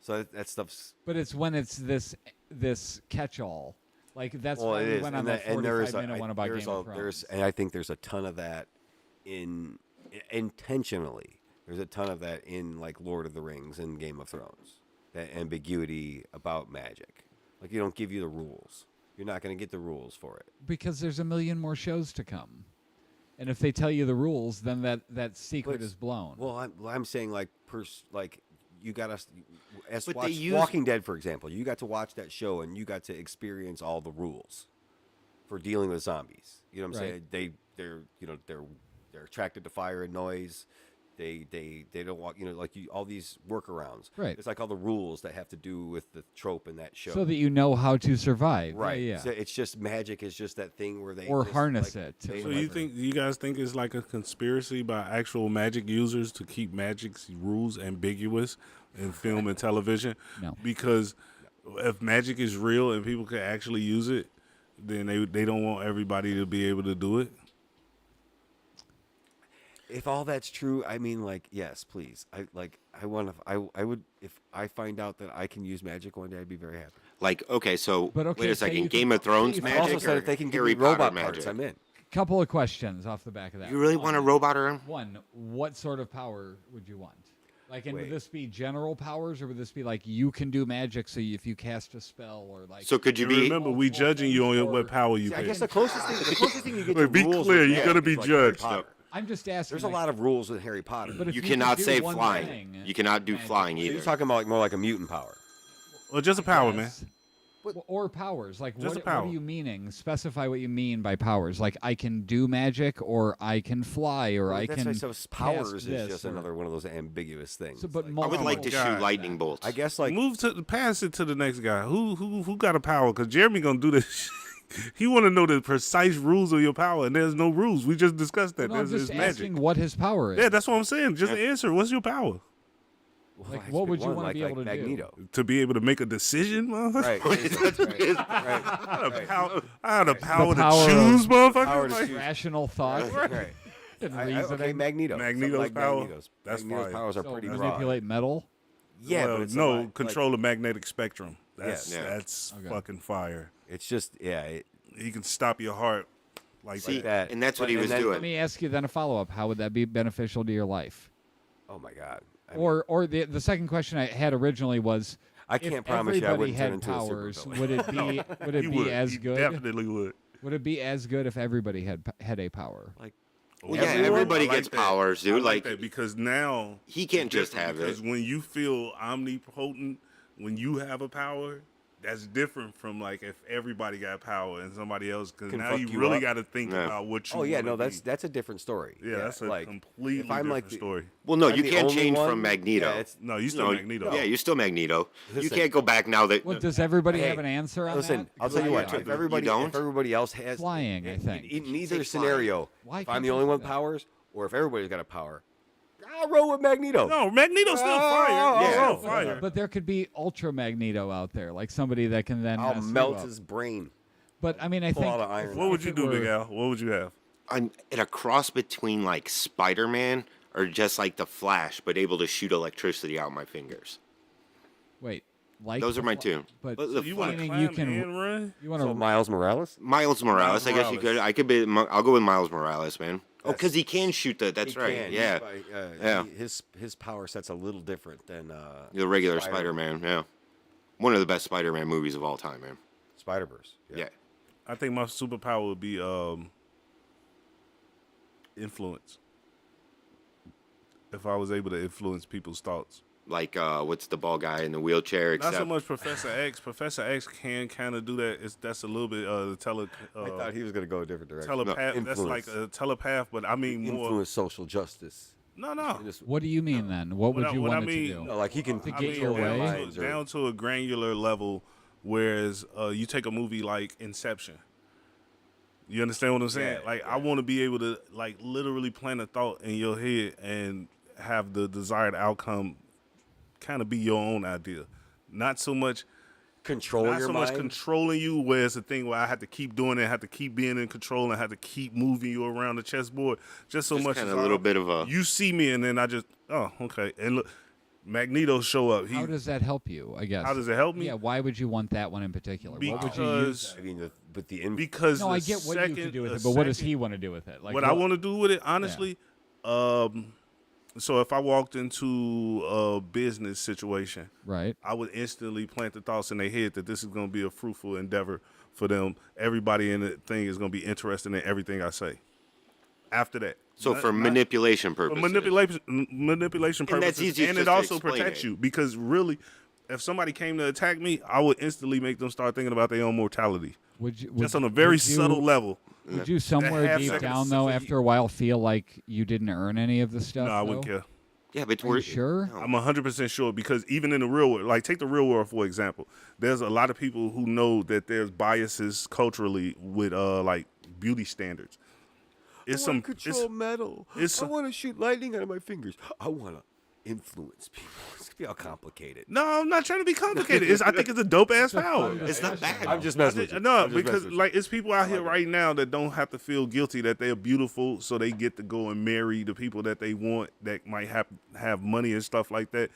So that stuff's But it's when it's this catch-all. Like that's well, why it we is, went on and that and there's 45-minute one about there's Game of Thrones. and I think there's a ton of that intentionally. There's a ton of that in like Lord of the Rings and Game of Thrones. That ambiguity about magic. Like you don't give you the rules. You're not going to get the rules for it. Because there's a million more shows to come. And if they tell you the rules, then that secret But- is blown. Well, I'm saying like you got to as But watch they use- Walking Dead, for example. You got to watch that show and you got to experience all the rules for dealing with zombies. You know what I'm Right. saying? They're attracted to fire and noise. They don't want like all these workarounds. Right. It's like all the rules that have to do with the trope in that show. so that you know how to survive. right. Yeah. So it's just magic is just that thing where they Or just, harness like, it. they, So like, you guys think it's like a conspiracy by actual magic users to keep magic's rules ambiguous in film and television? No. Because if magic is real and people can actually use it, then they don't want everybody to be able to do it. If all that's true, I mean, like, yes, please. I would, if I find out that I can use magic one day, I'd be very happy. Like, okay, so But okay, wait a say second. you Game can- of Thrones You've I magic also said or if they can give Harry me robot Potter parts, magic? I'm in. Couple of questions off the back of that. You really want a robot arm? One, what sort of power would you want? Like, and Wait. would this be general powers, or would this be like you can do magic, so if you cast a spell, or like? So could you And be? remember, we judging you on what power you See, I pick. guess the closest thing you get to Wait, be rules clear, with you're magic gonna be is like Harry judged. Potter. I'm just asking. There's a like, lot of rules with Harry Potter. But if You could cannot do say one flying. thing, You cannot do magic. flying So you're either. talking about more like a mutant power. Or just a power, man. Yes. Or powers. Like, Just a what power. are you meaning? Specify what you mean by powers. Like, I can do magic, or I can fly, or I That's can. why so powers cast is this, just or- another one of those ambiguous things. So, but Like, I would like to God. shoot lightning bolts. I guess like Pass it to the next guy. Who got a power? Because Jeremy gonna do this. He want to know the precise rules of your power, and there's no rules. We just discussed that. No, I'm There's just it's asking magic. what his power is. Yeah, that's what I'm saying. Just answer. What's your power? well, Like, I what pick would you one, wanna like, be able to do? Magneto. To be able to make a decision, motherfucker. Right. right. I had a power to power choose, motherfucker. power to Like, choose. Rational thought. Right. and Okay, reasoning. Magneto. Magneto's Something like power. Magneto's. That's Magneto's fire. powers are So pretty broad. manipulate metal. Yeah, well, but it's no a lot, control the magnetic spectrum. That's Yeah. that's Okay. fucking fire. It's just He can stop your heart like See, that. and that's what he And was then- doing. Let me ask you then a follow up. How would that be beneficial to your life? Oh my god. I mean, Or the second question I had originally was, I if can't promise you I everybody wouldn't turn had into a powers, supervillain. would it be would it He be would. as He good? Definitely would. Would it be as good if everybody had a power? Well, yeah, Everyone? everybody I like gets that. powers, I dude. like Like, that because now he can't just different, have because it. when you feel omnipotent, when you have a power, that's different from like if everybody got power and somebody else. Because Can now fuck you you really up. got to think Yeah. about what you. Oh yeah, wanna no, be. that's a different story. Yeah, that's a like, completely if I'm different like the- story. Well, no, I'm you the can't only change one, from Magneto. yeah, it's- No, you still No, Magneto. Yeah, you're still Magneto. You Listen. can't go back now that. Well, does everybody Hey, have an answer on Listen, that? I'll tell you what. You If everybody else has Flying, I think. in either Say scenario, Why if I'm can't the you only do one with that? powers, or if everybody's got a power, I'll roll with Magneto. No, Magneto's still fire. He's Yeah. still fire. But there could be Ultra Magneto out there, like somebody that can then I'll mess you melt up. his brain. But I mean, I pull think out of iron. What would if you it do, were- Big Al? What would you have? I'm at a cross between like Spider-Man or just like the Flash, but able to shoot electricity out my fingers. Wait, like Those the are my Fla- two. But But the You want to meaning climb you can and run? you want So to Miles Morales? Miles Morales, I guess you could. I could be. I'll go with Miles Morales, man. Oh, because he can shoot that. That's He right. can. Yeah, Yeah. His power set's a little different than the regular Spider- Spider-Man. Yeah, one of the best Spider-Man movies of all time, man. Spider-Verse. Yeah. I think my superpower would be influence. If I was able to influence people's thoughts. Like what's the ball guy in the wheelchair? Not so Except much Professor X. Professor X can kind of do that. That's a little bit I thought he was going to go a different direction. telepath. No, That's like a telepath, but I mean more. influence social justice. No. And just- What do you mean then? What would you what I want it mean- to do? no, like he can To I get mean, your way? down to a granular level, whereas you take a movie like Inception. You understand what I'm saying? Yeah, like I want to be able to like literally plant a thought in your head and have the desired outcome kind of be your own idea. Not so much control not your so mind. much controlling you, where it's a thing where I have to keep doing it, have to keep being in control, and have to keep moving you around the chessboard. Just so Just much kinda as a little bit of a- you see me, and then I just okay. And look, Magneto show up. How does that help you? I guess. How does it help me? Yeah. Why would you want that one in particular? What would you use? Because I mean, but the because No, the I get what you can do with it, but what does he want to do with it? Like what I want to do with it, honestly, so if I walked into a business situation, Right. I would instantly plant the thoughts in their head that this is going to be a fruitful endeavor for them. Everybody in the thing is going to be interested in everything I say. After that, so Not- for not- manipulation for purposes. manipulation And that's purposes, easy and just it to also explain protects it. you because really, if somebody came to attack me, I would instantly make them start thinking about their own mortality, Would you? just on a very would you- subtle level. Would you somewhere half deep second down though, so you- after a while, feel like you didn't earn any of the stuff? No, I wouldn't though? care. Yeah, but Are we're you sure? no. I'm 100% sure because even in the real world, like take the real world for example, there's a lot of people who know that there's biases culturally with like beauty standards. It's some it's, metal. it's I some- want to shoot lightning out of my fingers. I want to influence people. It's gonna be all complicated. no, I'm not trying to be complicated. I think it's a dope ass power. It's not bad. I'm just messing with you. No, I'm just because messing with you. like it's people out here right now that don't have to feel guilty that they're beautiful, so they get to go and marry the people that they want that might have money and stuff like that.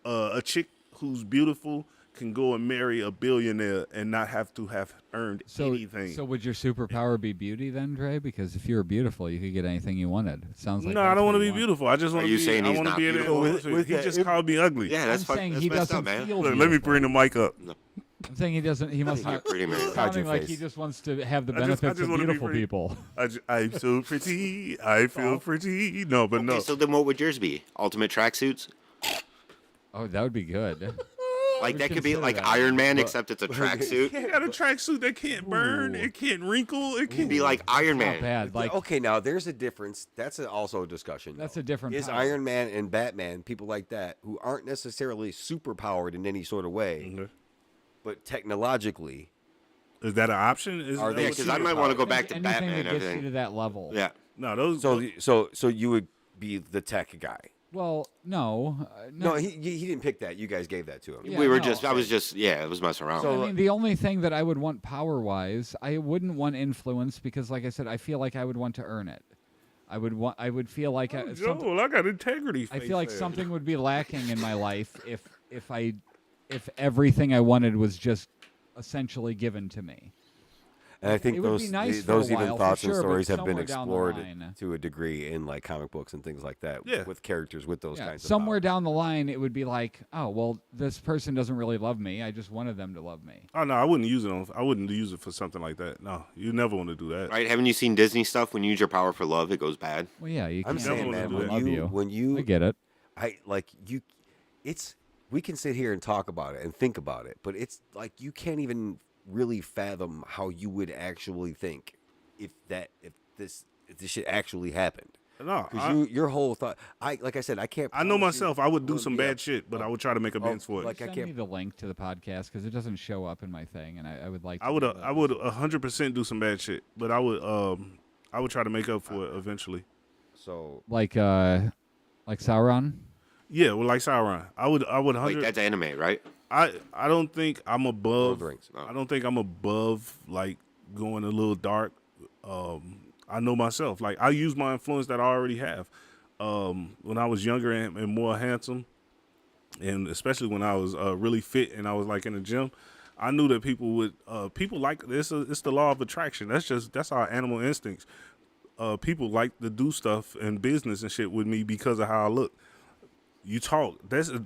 A chick who's beautiful can go and marry a billionaire and not have to have earned anything. So would your superpower be beauty then, Dre? Because if you were beautiful, you could get anything you wanted. It sounds like No, I that's don't what want to you be beautiful. I just want Are to you be. saying I he's want to not be able beautiful? to. He just called me ugly. Yeah, that's I'm saying that's he messed doesn't up, man. feel Look, let me beautiful. bring the mic up. I'm saying he doesn't. He must You're not. pretty, man. Hide your Sounding like face. he just wants to have the I just benefits of wanna be beautiful free. people. I'm so pretty. I feel pretty. No, but no. Okay, so then what would yours be? Ultimate tracksuits? Oh, that would be good. Like would that could be consider like that. Iron Man, except it's a tracksuit. You got a tracksuit that can't burn. It can't wrinkle. It It'd can't be like Iron Not Man. bad. Like okay, now there's a difference. That's also a discussion. That's though. a different Is power. Iron Man and Batman people like that who aren't necessarily super powered in any sort of way, Okay. but technologically, Is that an option? Is Are that they Yeah, what because you- I might want to go back to anything Batman that and gets you everything. to that level. Yeah. No, those. so you would be the tech guy. Well, no. No, he didn't pick that. You guys gave that to him. Yeah, we were no. just, I was just, yeah, it was messing around. So- I mean, the only thing that I would want power-wise, I wouldn't want influence because, like I said, I feel like I would want to earn it. I would feel like Oh, something, Joel, I got integrity. I feel like face something would be lacking in my life if everything I wanted was just essentially given to me. And I think It would those be nice for those a even while, for thoughts and sure, but stories have been somewhere down the explored line- to a degree in like comic books and things like that. Yeah. With characters with those Yeah, kinds of somewhere powers. down the line, it would be like, oh, well, this person doesn't really love me. I just wanted them to love me. Oh no, I wouldn't use it on. I wouldn't use it for something like that. No, you never want to do that. Right? Haven't you seen Disney stuff? When you use your power for love, it goes bad. Well, yeah, you I'm can't saying, wanna man, do I that. love you. when you I get it. it's we can sit here and talk about it and think about it, but it's like you can't even really fathom how you would actually think if this shit actually happened. No, Because your whole thought, like I said, I can't. I know promise you myself. I would do will some be bad up- shit, but I would try to make amends for it. like I Send can't. me the link to the podcast because it doesn't show up in my thing, and I would like. To I would. do that. I would 100% do some bad shit, but I would. I would try to make up for it eventually. So like Sauron. Yeah, well, like Sauron. I would. Like 100. that's anime, right? I don't think I'm Lord above. of the Rings. Oh. I don't think I'm above like going a little dark. I know myself. Like, I use my influence that I already have. When I was younger and more handsome, and especially when I was really fit and I was like in the gym, I knew that people like this. It's the law of attraction. That's our animal instincts. People like to do stuff and business and shit with me because of how I look. You talk.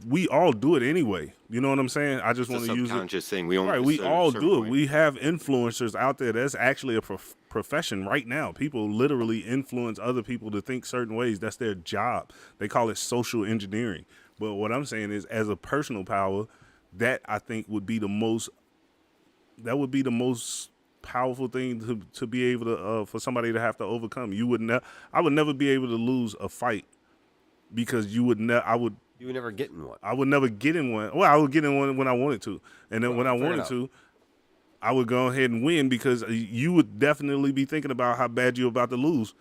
We all do it anyway. You know what I'm saying? I just want to use it. Subconscious thing. We Right, we all do it. We have influencers out there. That's actually a profession right now. People literally influence other people to think certain ways. That's their job. They call it social engineering. But what I'm saying is, as a personal power, that I think would be the most. That would be the most powerful thing to be able to for somebody to have to overcome. I would never be able to lose a fight because you would never. You would never get in one. I would never get in one. Well, I would get in one when I wanted to. And then when I fair wanted enough. to, I would go ahead and win because you would definitely be thinking about how bad you're about to lose.